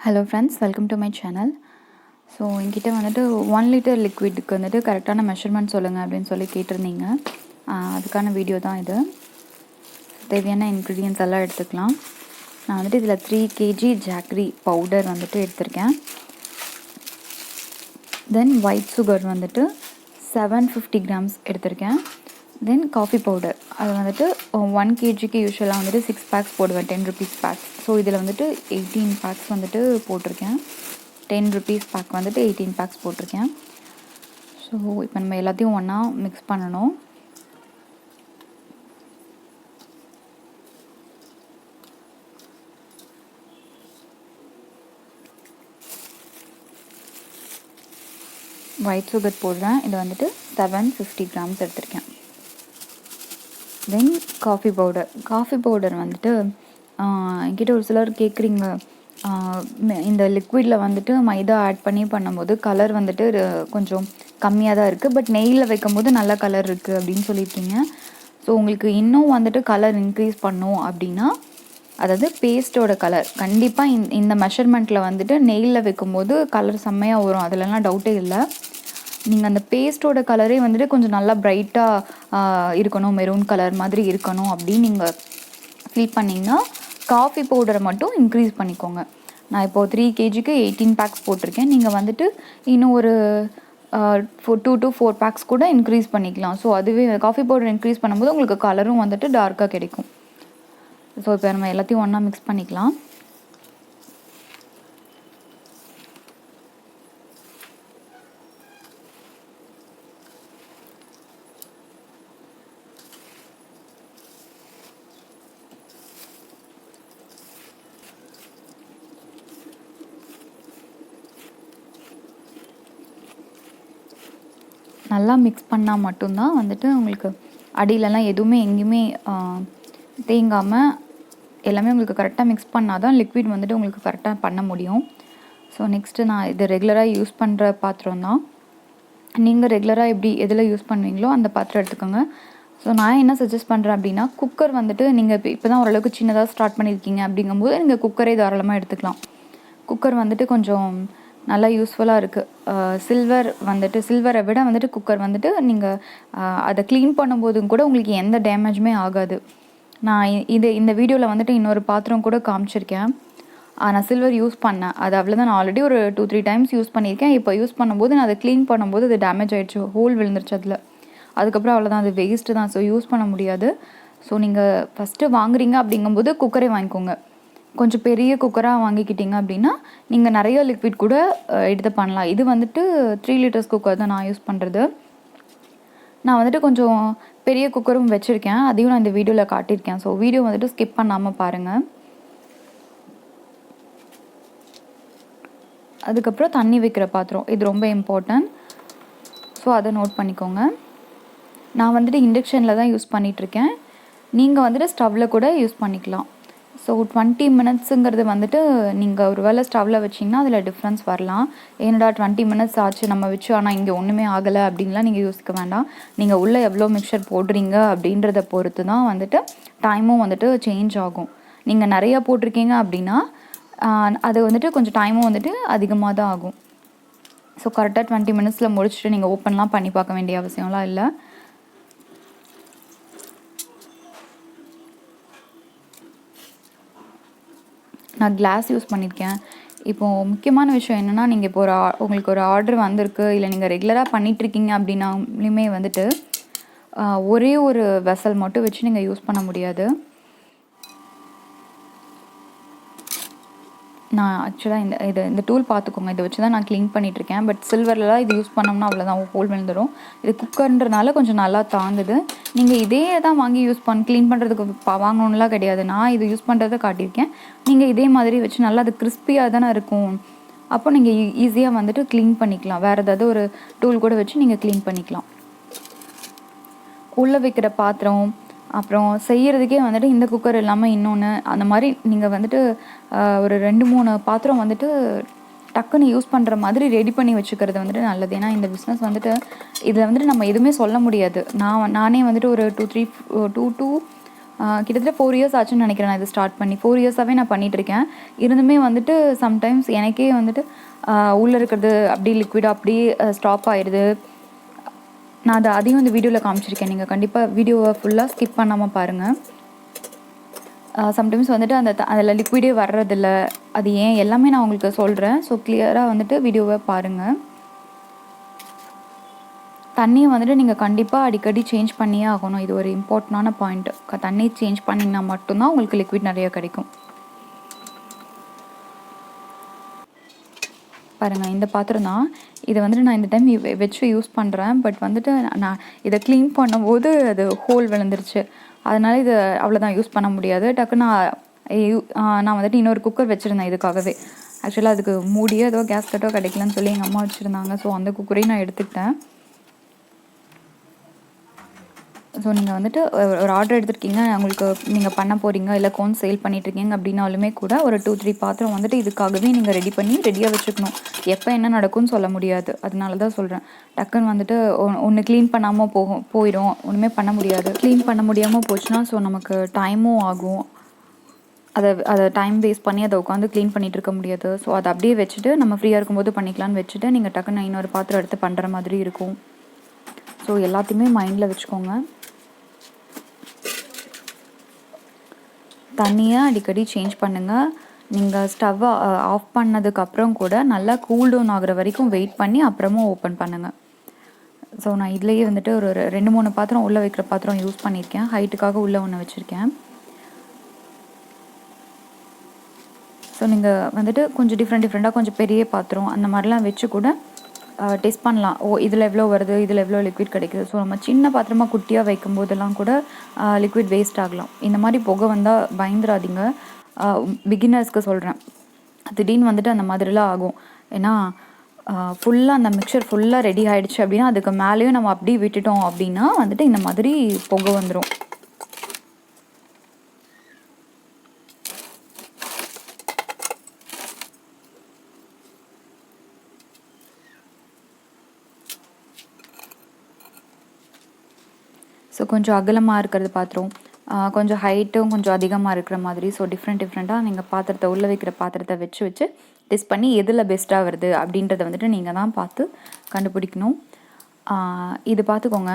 Hello friends, welcome to my channel. So என்கிட்ட வந்துட்டு 1 litre லிக்விடுக்கு வந்துட்டு கரெக்டான மெஷர்மெண்ட் சொல்லுங்கள் அப்படின்னு சொல்லி கேட்டிருந்தீங்க. அதுக்கான வீடியோ தான் இது. தேவையான இன்க்ரீடியன்ஸ் எல்லாம் எடுத்துக்கலாம். நான் வந்துட்டு இதில் 3 kg ஜாக்ரி பவுடர் வந்துட்டு எடுத்திருக்கேன். தென் ஒயிட் சுகர் வந்துட்டு 750 கிராம்ஸ் எடுத்திருக்கேன். தென் காஃபி பவுடர் அது வந்துட்டு 1 kgக்கு யூஸ்வலாக வந்துட்டு 6 பேக்ஸ் போடுவேன், 10 ருபீஸ் பேக்ஸ். ஸோ இதில் வந்துட்டு 18 பேக்ஸ் வந்துட்டு போட்டிருக்கேன். 10 ருபீஸ் பேக் வந்துட்டு 18 பேக்ஸ் போட்டிருக்கேன். ஸோ இப்போ நம்ம எல்லாத்தையும் ஒன்றா மிக்ஸ் பண்ணணும். ஒயிட் சுகர் போடுறேன். இது வந்துட்டு 750 கிராம்ஸ் எடுத்திருக்கேன். தென் காஃபி பவுடர் வந்துட்டு என்கிட்ட ஒரு சிலர் கேட்குறீங்க, இந்த லிக்விடில் வந்துட்டு மைதா ஆட் பண்ணி பண்ணும்போது கலர் வந்துட்டு கொஞ்சம் கம்மியாக தான் இருக்குது, பட் நெய்யில் வைக்கும்போது நல்ல கலர் இருக்குது அப்படின்னு சொல்லியிருக்கீங்க. ஸோ உங்களுக்கு இன்னும் வந்துட்டு கலர் இன்க்ரீஸ் பண்ணும் அப்படின்னா, அதாவது பேஸ்ட்டோட கலர் கண்டிப்பாக இந்த மெஷர்மெண்ட்டில் வந்துட்டு நெய்யில் வைக்கும்போது கலர் செம்மையாக வரும், அதிலலாம் டவுட்டே இல்லை. நீங்கள் அந்த பேஸ்ட்டோட கலரே வந்துட்டு கொஞ்சம் நல்லா ப்ரைட்டாக இருக்கணும், மெரூன் கலர் மாதிரி இருக்கணும் அப்படின்னு நீங்கள் ஃபீல் பண்ணிங்கன்னா காஃபி பவுடரை மட்டும் இன்க்ரீஸ் பண்ணிக்கோங்க. நான் இப்போது 3 kgக்கு 18 பேக்ஸ் போட்டிருக்கேன். நீங்கள் வந்துட்டு இன்னும் ஒரு 2 to 4 பேக்ஸ் கூட இன்க்ரீஸ் பண்ணிக்கலாம். ஸோ அதுவே காஃபி பவுடர் இன்க்ரீஸ் பண்ணும்போது உங்களுக்கு கலரும் வந்துட்டு டார்க்காக கிடைக்கும். ஸோ இப்போ நம்ம எல்லாத்தையும் ஒன்றா மிக்ஸ் பண்ணிக்கலாம். நல்லா மிக்ஸ் பண்ணால் மட்டும்தான் வந்துட்டு உங்களுக்கு அடியிலலாம் எதுவுமே எங்கேயுமே தேங்காமல் எல்லாமே உங்களுக்கு கரெக்டாக மிக்ஸ் பண்ணால் தான் லிக்விட் வந்துட்டு உங்களுக்கு கரெக்டாக பண்ண முடியும். ஸோ நெக்ஸ்ட்டு நான் இது ரெகுலராக யூஸ் பண்ணுற பாத்திரம் தான். நீங்கள் ரெகுலராக எப்படி எதில் யூஸ் பண்ணுவீங்களோ அந்த பாத்திரம் எடுத்துக்கோங்க. ஸோ நான் என்ன சஜஸ்ட் பண்ணுறேன் அப்படின்னா, குக்கர் வந்துட்டு நீங்கள் இப்போ தான் ஓரளவுக்கு சின்னதாக ஸ்டார்ட் பண்ணியிருக்கீங்க அப்படிங்கும்போது நீங்கள் குக்கரே தாராளமாக எடுத்துக்கலாம். குக்கர் வந்துட்டு கொஞ்சம் நல்லா யூஸ்ஃபுல்லாக இருக்குது. சில்வரை விட வந்துட்டு குக்கர் வந்துட்டு நீங்கள் அதை க்ளீன் பண்ணும்போதும் கூட உங்களுக்கு எந்த டேமேஜுமே ஆகாது. நான் இந்த வீடியோவில் வந்துட்டு இன்னொரு பாத்திரம் கூட காமிச்சிருக்கேன். நான் சில்வர் யூஸ் பண்ணேன், அது அவ்வளோதான். நான் ஆல்ரெடி ஒரு 2-3 டைம்ஸ் யூஸ் பண்ணியிருக்கேன். இப்போ யூஸ் பண்ணும்போது நான் அதை க்ளீன் பண்ணும்போது அது டேமேஜ் ஆகிடுச்சு, ஹோல் விழுந்துருச்சு அதில். அதுக்கப்புறம் அவ்வளோதான், அது வேஸ்ட்டு தான். ஸோ யூஸ் பண்ண முடியாது. ஸோ நீங்கள் ஃபஸ்ட்டு வாங்குறீங்க அப்படிங்கும்போது குக்கரே வாங்கிக்கோங்க. கொஞ்சம் பெரிய குக்கராக வாங்கிக்கிட்டிங்க அப்படின்னா நீங்கள் நிறைய லிக்விட் கூட எடுத்து பண்ணலாம். இது வந்துட்டு 3 லிட்டர்ஸ் குக்கர் தான் நான் யூஸ் பண்ணுறது. நான் வந்துட்டு கொஞ்சம் பெரிய குக்கரும் வச்சுருக்கேன், அதையும் நான் இந்த வீடியோவில் காட்டியிருக்கேன். ஸோ வீடியோ வந்துட்டு ஸ்கிப் பண்ணாமல் பாருங்கள். அதுக்கப்புறம் தண்ணி வைக்கிற பாத்திரம், இது ரொம்ப இம்பார்ட்டன்ட். ஸோ அதை நோட் பண்ணிக்கோங்க. நான் வந்துட்டு இண்டக்ஷனில் தான் யூஸ் பண்ணிகிட்ருக்கேன். நீங்கள் வந்துட்டு ஸ்டவ்வில் கூட யூஸ் பண்ணிக்கலாம். ஸோ 20 மினிட்ஸுங்கிறது வந்துட்டு நீங்கள் ஒரு வேளை ஸ்டவ்வில் வச்சிங்கன்னா அதில் டிஃப்ரென்ஸ் வரலாம். ஏன்னடா 20 மினிட்ஸ் ஆச்சு நம்ம வச்சு, ஆனால் இங்கே ஒன்றுமே ஆகலை அப்படின்லாம் நீங்கள் யோசிக்க வேண்டாம். நீங்கள் உள்ளே எவ்வளோ மிக்சர் போடுறீங்க அப்படின்றத பொறுத்து தான் வந்துட்டு டைமும் வந்துட்டு சேஞ்ச் ஆகும். நீங்கள் நிறையா போட்டிருக்கீங்க அப்படின்னா அது வந்துட்டு கொஞ்சம் டைமும் வந்துட்டு அதிகமாக தான் ஆகும். ஸோ கரெக்டாக 20 மினிட்ஸில் முடிச்சுட்டு நீங்கள் ஓப்பன்லாம் பண்ணி பார்க்க வேண்டிய அவசியம்லாம் இல்லை. நான் கிளாஸ் யூஸ் பண்ணியிருக்கேன். இப்போது முக்கியமான விஷயம் என்னென்னா, நீங்கள் இப்போ உங்களுக்கு ஒரு ஆர்டர் வந்திருக்கு, இல்லை நீங்கள் ரெகுலராக பண்ணிகிட்ருக்கீங்க அப்படின்னாலுமே வந்துட்டு ஒரே ஒரு வெசல் மட்டும் வச்சு நீங்கள் யூஸ் பண்ண முடியாது. நான் ஆக்சுவலாக இந்த டூல் பார்த்துக்கோங்க, இதை வச்சு தான் நான் க்ளீன் பண்ணிகிட்ருக்கேன். பட் சில்வர்லாம் இது யூஸ் பண்ணோம்னா அவ்வளோதான், ஹோல் விழுந்துடும். இது குக்கர்ன்றனால கொஞ்சம் நல்லா தாங்குது. நீங்கள் இதே தான் வாங்கி க்ளீன் பண்ணுறதுக்கு வாங்கணும்லாம் கிடையாது. நான் இது யூஸ் பண்ணுறதை காட்டியிருக்கேன். நீங்கள் இதே மாதிரி வச்சு நல்லா அது கிறிஸ்பியாக தானே இருக்கும். அப்போ நீங்கள் ஈஸியாக வந்துட்டு க்ளீன் பண்ணிக்கலாம். வேறு ஏதாவது ஒரு டூல் கூட வச்சு நீங்கள் க்ளீன் பண்ணிக்கலாம். உள்ளே வைக்கிற பாத்திரம், அப்புறம் செய்கிறதுக்கே வந்துட்டு இந்த குக்கர் இல்லாமல் இன்னொன்று, அந்த மாதிரி நீங்கள் வந்துட்டு ஒரு 2-3 பாத்திரம் வந்துட்டு டக்குன்னு யூஸ் பண்ணுற மாதிரி ரெடி பண்ணி வச்சுக்கிறது வந்துட்டு நல்லது. ஏன்னா இந்த பிஸ்னஸ் வந்துட்டு இதில் வந்துட்டு நம்ம எதுவுமே சொல்ல முடியாது. நானே வந்துட்டு ஒரு 2 to கிட்டத்தட்ட 4 இயர்ஸ் ஆச்சுன்னு நினைக்கிறேன் நான் இது ஸ்டார்ட் பண்ணி. 4 இயர்ஸாகவே நான் பண்ணிகிட்ருக்கேன். இருந்துமே வந்துட்டு சம்டைம்ஸ் எனக்கே வந்துட்டு உள்ளே இருக்கிறது அப்படியே லிக்விடாக அப்படியே ஸ்டாப் ஆயிடுது. நான் அதையும் இந்த வீடியோவில் காமிச்சிருக்கேன். நீங்கள் கண்டிப்பாக வீடியோவை ஃபுல்லாக ஸ்கிப் பண்ணாமல் பாருங்கள். சம்டைம்ஸ் வந்துட்டு அதில் லிக்விடே வர்றதில்ல. அது ஏன் எல்லாமே நான் உங்களுக்கு சொல்கிறேன். ஸோ கிளியராக வந்துட்டு வீடியோவை பாருங்கள். தண்ணியை வந்துட்டு நீங்கள் கண்டிப்பாக அடிக்கடி சேஞ்ச் பண்ணியே ஆகணும். இது ஒரு இம்பார்ட்டண்டான பாயிண்ட். தண்ணி சேஞ்ச் பண்ணிங்கன்னா மட்டும்தான் உங்களுக்கு லிக்விட் நிறைய கிடைக்கும். பாருங்கள், இந்த பாத்திரம் தான். இதை வந்துட்டு நான் இந்த டைம் வச்சு யூஸ் பண்ணுறேன். பட் வந்துட்டு நான் இதை க்ளீன் பண்ணும்போது அது ஹோல் விழுந்துருச்சு. அதனால் இது அவ்வளோதான், யூஸ் பண்ண முடியாது. டக்குன்னு நான் வந்துட்டு இன்னொரு குக்கர் வச்சுருந்தேன் இதுக்காகவே. ஆக்சுவலாக அதுக்கு மூடியோ ஏதோ கேஸ் கட்டோ கிடைக்கலன்னு சொல்லி எங்கள் அம்மா வச்சுருந்தாங்க. ஸோ அந்த குக்கரையும் நான் எடுத்துக்கிட்டேன். ஸோ நீங்கள் வந்துட்டு ஒரு ஆர்டர் எடுத்துருக்கீங்க, உங்களுக்கு நீங்கள் பண்ண போகிறீங்க, இல்லை கோன் சேல் பண்ணிகிட்ருக்கீங்க அப்படின்னாலுமே கூட ஒரு 2-3 பாத்திரம் வந்துட்டு இதுக்காகவே நீங்கள் ரெடி பண்ணி ரெடியாக வச்சுக்கணும். எப்போ என்ன நடக்கும்னு சொல்ல முடியாது. அதனால தான் சொல்கிறேன். டக்குன்னு வந்துட்டு ஒன்று க்ளீன் பண்ணாமல் போயிடும், ஒன்றுமே பண்ண முடியாது. க்ளீன் பண்ண முடியாமல் போச்சுன்னா ஸோ நமக்கு டைமும் ஆகும். அதை டைம் வேஸ்ட் பண்ணி அதை உட்காந்து க்ளீன் பண்ணிகிட்டு இருக்க முடியாது. ஸோ அதை அப்படியே வச்சுட்டு நம்ம ஃப்ரீயாக இருக்கும்போது பண்ணிக்கலான்னு வச்சுட்டு நீங்கள் டக்குன்னு இன்னொரு பாத்திரம் எடுத்து பண்ணுற மாதிரி இருக்கும். ஸோ எல்லாத்தையுமே மைண்டில் வச்சுக்கோங்க. தண்ணியை அடிக்கடி சேஞ்ச் பண்ணுங்கள். நீங்கள் ஸ்டவ்வை ஆஃப் பண்ணதுக்கப்புறம் கூட நல்லா கூல் டவுன் ஆகிற வரைக்கும் வெயிட் பண்ணி அப்புறமும் ஓப்பன் பண்ணுங்கள். ஸோ நான் இதுலேயே வந்துட்டு ஒரு 2-3 பாத்திரம் உள்ளே வைக்கிற பாத்திரம் யூஸ் பண்ணியிருக்கேன். ஹைட்டுக்காக உள்ளே ஒன்று வச்சுருக்கேன். ஸோ நீங்கள் வந்துட்டு கொஞ்சம் டிஃப்ரெண்ட்டாக கொஞ்சம் பெரிய பாத்திரம் அந்த மாதிரிலாம் வச்சு கூட டெஸ்ட் பண்ணலாம். இதில் எவ்வளோ வருது, இதில் எவ்வளோ லிக்விட் கிடைக்குது. ஸோ நம்ம சின்ன பாத்திரமாக குட்டியாக வைக்கும் போதெல்லாம் கூட லிக்விட் வேஸ்ட் ஆகலாம். இந்த மாதிரி புகை வந்தால் பயந்துடாதீங்க. பிகினர்ஸ்க்கு சொல்கிறேன். திடீர்னு வந்துட்டு அந்த மாதிரிலாம் ஆகும். ஏன்னா ஃபுல்லாக அந்த மிக்சர் ஃபுல்லாக ரெடி ஆகிடுச்சு அப்படின்னா அதுக்கு மேலேயும் நம்ம அப்படியே விட்டுட்டோம் அப்படின்னா வந்துட்டு இந்த மாதிரி புகை வந்துடும். ஸோ கொஞ்சம் அகலமாக இருக்கிறது பாத்திரம், கொஞ்சம் ஹைட்டும் கொஞ்சம் அதிகமாக இருக்கிற மாதிரி. ஸோ டிஃப்ரெண்ட்டாக நீங்கள் பாத்திரத்தை உள்ளே வைக்கிற பாத்திரத்தை வச்சு டெஸ்ட் பண்ணி எதில் பெஸ்ட்டாக வருது அப்படின்றத வந்துட்டு நீங்கள் தான் பார்த்து கண்டுபிடிக்கணும். இது பார்த்துக்கோங்க.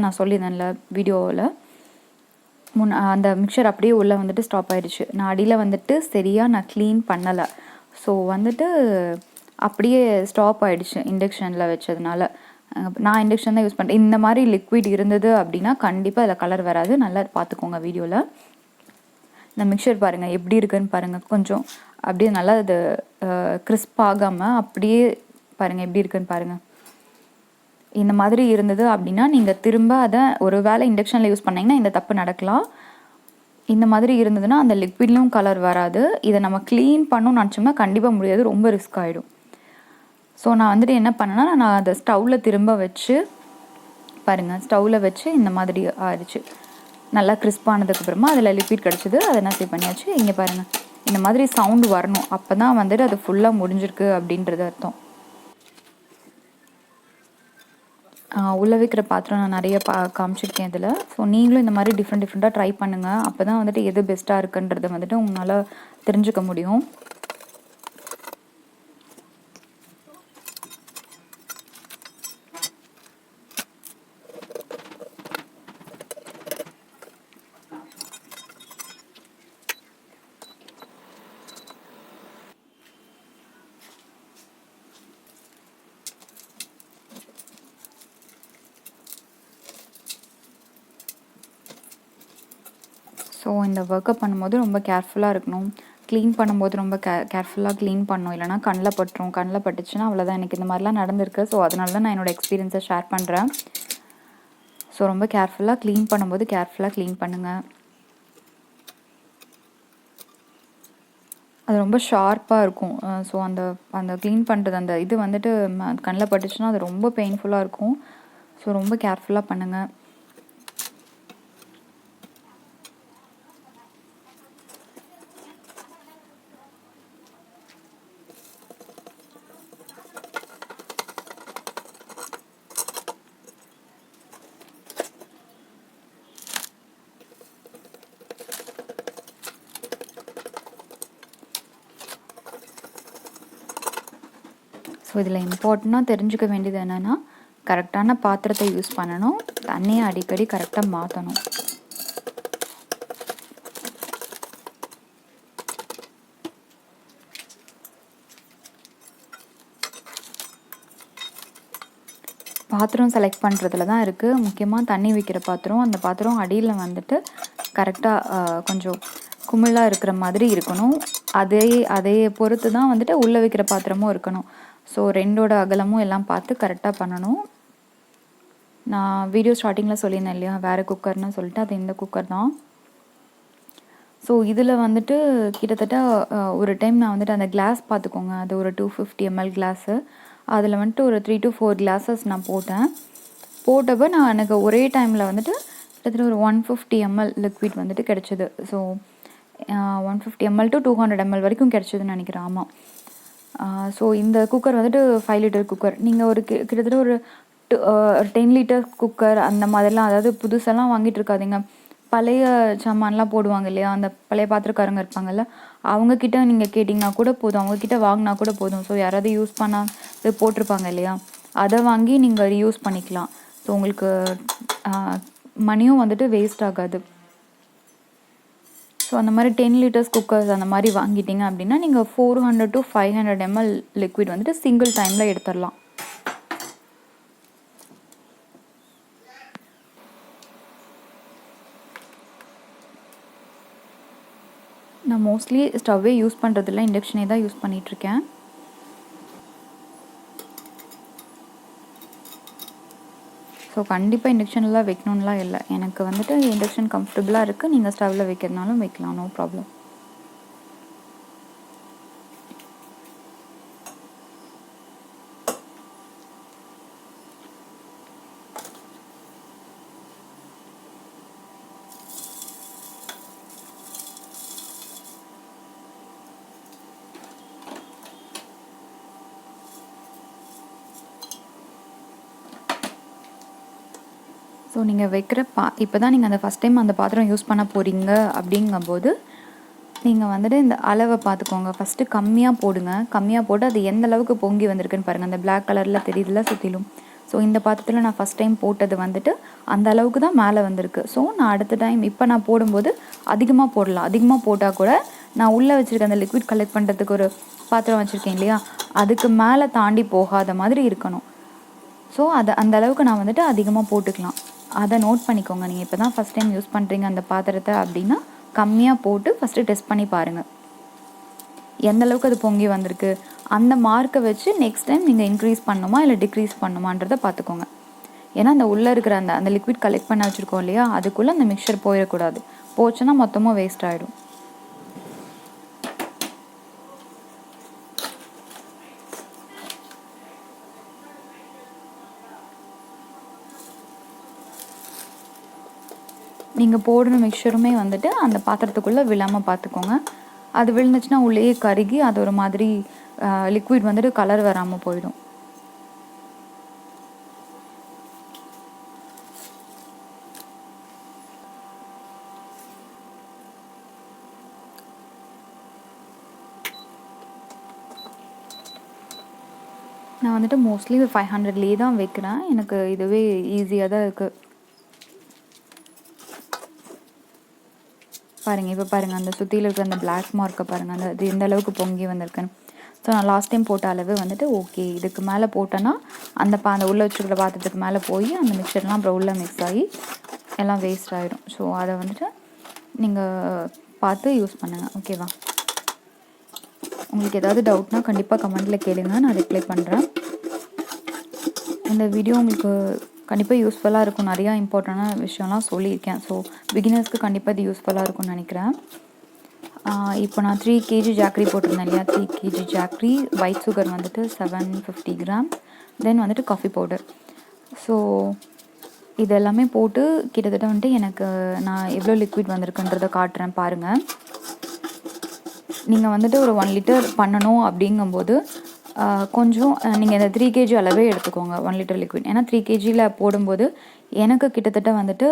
நான் சொல்லியிருந்தேன்ல வீடியோவில், அந்த மிக்சர் அப்படியே உள்ளே வந்துட்டு ஸ்டாப் ஆகிடுச்சு. நான் அடியில் வந்துட்டு சரியாக நான் க்ளீன் பண்ணலை. ஸோ வந்துட்டு அப்படியே ஸ்டாப் ஆகிடுச்சு இண்டக்ஷனில் வச்சதுனால. நான் இண்டக்ஷன் தான் யூஸ் பண்ணுறேன். இந்த மாதிரி லிக்விட் இருந்தது அப்படின்னா கண்டிப்பாக அதில் கலர் வராது. நல்லா பார்த்துக்கோங்க வீடியோவில். இந்த மிக்சர் பாருங்கள் எப்படி இருக்குன்னு பாருங்கள். கொஞ்சம் அப்படியே நல்லா அது கிறிஸ்ப் ஆகாமல் அப்படியே பாருங்கள் எப்படி இருக்குன்னு பாருங்கள். இந்த மாதிரி இருந்தது அப்படின்னா நீங்கள் திரும்ப அதை ஒரு வேளை இண்டக்ஷனில் யூஸ் பண்ணிங்கன்னா இந்த தப்பு நடக்கலாம். இந்த மாதிரி இருந்ததுன்னா அந்த லிக்விட்லையும் கலர் வராது. இதை நம்ம க்ளீன் பண்ணணும்னு நினச்சோம்னா கண்டிப்பாக முடியாது, ரொம்ப ரிஸ்க் ஆகிடும். ஸோ நான் வந்துட்டு என்ன பண்ணேன்னா நான் அதை ஸ்டவ்வில் திரும்ப வச்சு பாருங்கள், ஸ்டவ்வில் வச்சு இந்த மாதிரி ஆயிடுச்சு. நல்லா கிறிஸ்பானதுக்கப்புறமா அதில் லிக்விட் கிடச்சிது. அதை என்ன சேவ் பண்ணியாச்சு. இங்கே பாருங்கள், இந்த மாதிரி சவுண்டு வரணும். அப்போ தான் வந்துட்டு அது ஃபுல்லாக முடிஞ்சிருக்கு அப்படின்றது அர்த்தம். உள்ளே வைக்கிற பாத்திரம் நான் நிறைய காமிச்சிருக்கேன் இதில். ஸோ நீங்களும் இந்த மாதிரி டிஃப்ரெண்ட்டாக ட்ரை பண்ணுங்கள். அப்போ தான் வந்துட்டு எது பெஸ்ட்டாக இருக்குன்றதை வந்துட்டு உங்களால் தெரிஞ்சுக்க முடியும். ஸோ இந்த ஒர்க்கை பண்ணும்போது ரொம்ப கேர்ஃபுல்லாக இருக்கணும். க்ளீன் பண்ணும்போது ரொம்ப கேர்ஃபுல்லாக க்ளீன் பண்ணணும். இல்லைனா கண்ணில் பட்டுரும். கண்ணில் பட்டுச்சுன்னா அவ்வளோதான். எனக்கு இந்த மாதிரிலாம் நடந்திருக்கு. ஸோ அதனால தான் நான் என்னோடய எக்ஸ்பீரியன்ஸை ஷேர் பண்ணுறேன். ஸோ ரொம்ப கேர்ஃபுல்லாக க்ளீன் பண்ணும்போது கேர்ஃபுல்லாக க்ளீன் பண்ணுங்கள். அது ரொம்ப ஷார்ப்பாக இருக்கும். ஸோ அந்த க்ளீன் பண்ணுறது அந்த இது வந்துட்டு கண்ணில் பட்டுச்சுன்னா அது ரொம்ப பெயின்ஃபுல்லாக இருக்கும். ஸோ ரொம்ப கேர்ஃபுல்லாக பண்ணுங்கள். ஸோ இதில் இம்பார்ட்டண்ட்டாக தெரிஞ்சுக்க வேண்டியது என்னென்னா, கரெக்டான பாத்திரத்தை யூஸ் பண்ணணும், தண்ணியை அடிக்கடி கரெக்டாக மாற்றணும். பாத்திரம் செலக்ட் பண்ணுறதுல தான் இருக்குது. முக்கியமாக தண்ணி வைக்கிற பாத்திரம், அந்த பாத்திரம் அடியில் வந்துட்டு கரெக்டாக கொஞ்சம் குமிழாக இருக்கிற மாதிரி இருக்கணும். அதே பொறுத்து தான் வந்துட்டு உள்ளே வைக்கிற பாத்திரமும் இருக்கணும். ஸோ ரெண்டோட அகலமும் எல்லாம் பார்த்து கரெக்டாக பண்ணணும். நான் வீடியோ ஸ்டார்டிங்கில் சொல்லியிருந்தேன் இல்லையா, வேறு குக்கர்னு சொல்லிட்டு, அது இந்த குக்கர் தான். ஸோ இதில் வந்துட்டு கிட்டத்தட்ட ஒரு டைம் நான் வந்துட்டு அந்த கிளாஸ் பார்த்துக்கோங்க, அது ஒரு 250 ml கிளாஸு. அதில் வந்துட்டு ஒரு 3 to 4 கிளாஸஸ் நான் போட்டப்போ எனக்கு ஒரே டைமில் வந்துட்டு கிட்டத்தட்ட ஒரு 150 ml லிக்விட் வந்துட்டு கிடச்சிது. ஸோ 150 ml to 200 ml வரைக்கும் கிடச்சிதுன்னு நினைக்கிறேன். ஆமாம். ஸோ இந்த குக்கர் வந்துட்டு 5 லிட்டர் குக்கர். நீங்கள் ஒரு கிட்டத்தட்ட ஒரு 10 லிட்டர் குக்கர் அந்த மாதிரிலாம், அதாவது புதுசெல்லாம் வாங்கிட்டு இருக்காதிங்க. பழைய சாமான்லாம் போடுவாங்க இல்லையா, அந்த பழைய பாத்திரக்காரங்க இருப்பாங்கல்ல, அவங்கக்கிட்ட நீங்கள் கேட்டிங்கன்னா கூட போதும், அவங்கக்கிட்ட வாங்கினா கூட போதும். ஸோ யாராவது யூஸ் பண்ணாது போட்டிருப்பாங்க இல்லையா, அதை வாங்கி நீங்கள் ரீயூஸ் பண்ணிக்கலாம். ஸோ உங்களுக்கு மணியும் வந்துட்டு வேஸ்ட் ஆகாது. ஸோ அந்த மாதிரி 10 லிட்டர்ஸ் குக்கர்ஸ் அந்த மாதிரி வாங்கிட்டீங்க அப்படின்னா நீங்கள் 400 to 500 ml லிக்விட் வந்துட்டு சிங்கிள் டைமில் எடுத்துடலாம். நான் மோஸ்ட்லி ஸ்டவ்வே யூஸ் பண்ணுறதில்ல, இண்டக்ஷனே தான் யூஸ் பண்ணிகிட்ருக்கேன். ஸோ கண்டிப்பாக இண்டக்ஷன்லாம் வைக்கணும்லாம் இல்லை. எனக்கு வந்துட்டு இண்டக்ஷன் கம்ஃபர்டபுளாக இருக்குது. நீங்கள் ஸ்டவ்வில் வைக்கிறதுனாலும் வைக்கலாம், நோ ப்ராப்ளம். ஸோ நீங்கள் வைக்கிற இப்போ தான் நீங்கள் அந்த ஃபஸ்ட் டைம் அந்த பாத்திரம் யூஸ் பண்ண போகிறீங்க அப்படிங்கும்போது நீங்கள் வந்துட்டு இந்த அளவை பார்த்துக்கோங்க. ஃபஸ்ட்டு கம்மியாக போடுங்க. கம்மியாக போட்டு அது எந்த அளவுக்கு பொங்கி வந்திருக்குன்னு பாருங்கள். அந்த பிளாக் கலரில் தெரியுதுல சுற்றிலும். ஸோ இந்த பாத்திரத்தில் நான் ஃபஸ்ட் டைம் போட்டது வந்துட்டு அந்த அளவுக்கு தான் மேலே வந்திருக்கு. ஸோ நான் அடுத்த டைம் இப்போ நான் போடும்போது அதிகமாக போடலாம். அதிகமாக போட்டால் கூட நான் உள்ளே வச்சுருக்கேன் அந்த லிக்விட் கலெக்ட் பண்ணுறதுக்கு ஒரு பாத்திரம் வச்சுருக்கேன் இல்லையா, அதுக்கு மேலே தாண்டி போகாத மாதிரி இருக்கணும். ஸோ அந்த அளவுக்கு நான் வந்துட்டு அதிகமாக போட்டுக்கலாம். அதை நோட் பண்ணிக்கோங்க. நீங்கள் இப்போ தான் ஃபஸ்ட் டைம் யூஸ் பண்ணுறீங்க அந்த பாத்திரத்தை அப்படின்னா கம்மியாக போட்டு ஃபஸ்ட்டு டெஸ்ட் பண்ணி பாருங்கள், எந்த அளவுக்கு அது பொங்கி வந்திருக்கு. அந்த மார்க்கை வச்சு நெக்ஸ்ட் டைம் நீங்கள் இன்க்ரீஸ் பண்ணணுமா இல்லை டிக்ரீஸ் பண்ணணுமான்றதை பார்த்துக்கோங்க. ஏன்னா அந்த உள்ளே இருக்கிற அந்த லிக்விட் கலெக்ட் பண்ண வச்சுருக்கோம் இல்லையா, அதுக்குள்ளே அந்த மிக்சர் போயிடக்கூடாது. போச்சுன்னா மொத்தமாக வேஸ்ட் ஆகிடும். நீங்கள் போடுற மிக்சருமே வந்துட்டு அந்த பாத்திரத்துக்குள்ளே விழாமல் பார்த்துக்கோங்க. அது விழுந்துச்சுன்னா உள்ளேயே கருகி அது ஒரு மாதிரி லிக்விட் வந்துட்டு கலர் வராமல் போயிடும். நான் வந்துட்டு மோஸ்ட்லி 500லேயே தான் வைக்கிறேன். எனக்கு இதுவே ஈஸியாக தான் இருக்குது. பாருங்கள், இப்போ பாருங்கள் அந்த சுற்றியில் இருக்கிற அந்த பிளாக் மார்க்கை பாருங்கள், அது எந்த அளவுக்கு பொங்கி வந்திருக்குன்னு. ஸோ நான் லாஸ்ட் டைம் போட்ட அளவு வந்துட்டு ஓகே, இதுக்கு மேலே போட்டேன்னா அந்த உள்ளே வச்சுருக்கிற பாத்திரத்துக்கு மேலே போய் அந்த மிக்சர்லாம் அப்புறம் உள்ளே மிக்ஸ் ஆகி எல்லாம் வேஸ்ட் ஆகிடும். ஸோ அதை வந்துட்டு நீங்கள் பார்த்து யூஸ் பண்ணுங்கள், ஓகேவா? உங்களுக்கு ஏதாவது டவுட்னா கண்டிப்பாக கமெண்ட்டில் கேளுங்க, நான் ரிப்ளை பண்ணுறேன். இந்த வீடியோ உங்களுக்கு கண்டிப்பாக யூஸ்ஃபுல்லாக இருக்கும். நிறையா இம்பார்ட்டண்டான விஷயம்லாம் சொல்லியிருக்கேன். ஸோ பிகினர்ஸ்க்கு கண்டிப்பாக இது யூஸ்ஃபுல்லாக இருக்கும்னு நினைக்கிறேன். இப்போ நான் 3 kg ஜாக்ரி போட்டிருந்தேன் இல்லையா, 3 kg ஜாக்ரி, ஒயிட் சுகர் வந்துட்டு 750 கிராம், தென் வந்துட்டு காஃபி பவுடர். ஸோ இது எல்லாமே போட்டு கிட்டத்தட்ட வந்துட்டு எனக்கு நான் எவ்வளோ லிக்விட் வந்திருக்குன்றதை காட்டுறேன் பாருங்கள். நீங்கள் வந்துட்டு ஒரு 1 லிட்டர் பண்ணணும் அப்படிங்கும்போது கொஞ்சம் நீங்கள் இந்த 3 kg அளவே எடுத்துக்கோங்க 1 லிட்டர் லிக்விட். ஏன்னா 3 kgயில் போடும்போது எனக்கு கிட்டத்தட்ட வந்துட்டு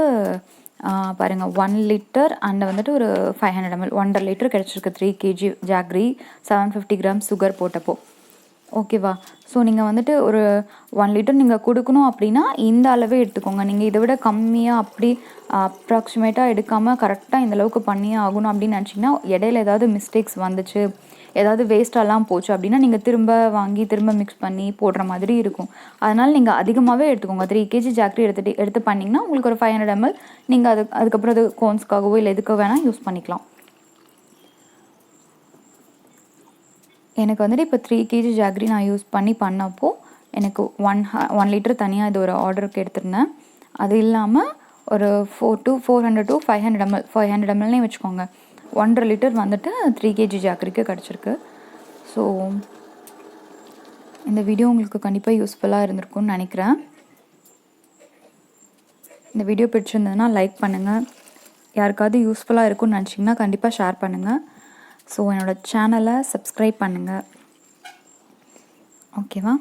பாருங்கள் 1 லிட்டர் அண்ட் வந்துட்டு ஒரு 500 ml 1.5 லிட்டர் கிடச்சிருக்கு 3 kg ஜாக்ரி 750 கிராம் சுகர் போட்டப்போ. ஓகேவா? ஸோ நீங்கள் வந்துட்டு ஒரு 1 லிட்டர் நீங்கள் கொடுக்கணும் அப்படின்னா இந்த அளவே எடுத்துக்கோங்க. நீங்கள் இதை விட கம்மியாக அப்படி அப்ராக்சிமேட்டாக எடுக்காமல் கரெக்டாக இந்த அளவுக்கு பண்ணியே ஆகணும் அப்படின்னு நினச்சிங்கன்னா, இடையில ஏதாவது மிஸ்டேக்ஸ் வந்துச்சு, ஏதாவது வேஸ்ட்டாலாம் போச்சு அப்படின்னா நீங்கள் திரும்ப வாங்கி திரும்ப மிக்ஸ் பண்ணி போடுற மாதிரி இருக்கும். அதனால் நீங்கள் அதிகமாகவே எடுத்துக்கோங்க. 3 கேஜி ஜாக்ரி எடுத்து பண்ணிங்கன்னா உங்களுக்கு ஒரு 500 ml நீங்கள் அதுக்கப்புறம் அது கோன்ஸ்க்காகவோ இல்லை எதுக்கு வேணால் யூஸ் பண்ணிக்கலாம். எனக்கு வந்துட்டு இப்போ 3 கேஜி ஜாக்ரி நான் யூஸ் பண்ணப்போ எனக்கு 1 லிட்டர் தனியாக இது ஒரு ஆர்டருக்கு எடுத்திருந்தேன். அது இல்லாமல் ஒரு 400 to 500 ml 500 mlனே வச்சுக்கோங்க. 1.5 லிட்டர் வந்துட்டு 3 கேஜி ஜாக்ரிக்கு கிடச்சிருக்கு. ஸோ இந்த வீடியோ உங்களுக்கு கண்டிப்பாக யூஸ்ஃபுல்லாக இருந்திருக்கும்னு நினைக்கிறேன். இந்த வீடியோ பிடிச்சிருந்ததுன்னா லைக் பண்ணுங்கள். யாருக்காவது யூஸ்ஃபுல்லாக இருக்கும்னு நினச்சிங்கன்னா கண்டிப்பாக ஷேர் பண்ணுங்கள். ஸோ என்னோடய சேனலை சப்ஸ்கிரைப் பண்ணுங்கள். ஓகேவா?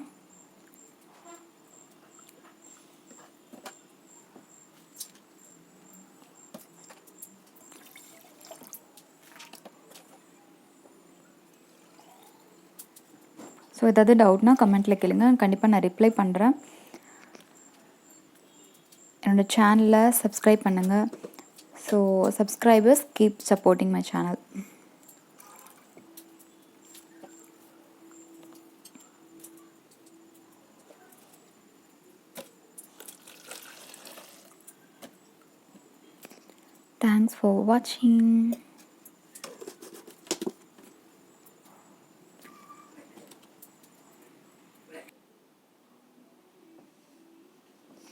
ஸோ ஏதாவது டவுட்னா கமெண்ட்டில் கேளுங்க. கண்டிப்பாக நான் ரிப்ளை பண்ணுறேன். என்னோடய சேனலை சப்ஸ்கிரைப் பண்ணுங்கள். So subscribers keep supporting my channel. Thanks for watching.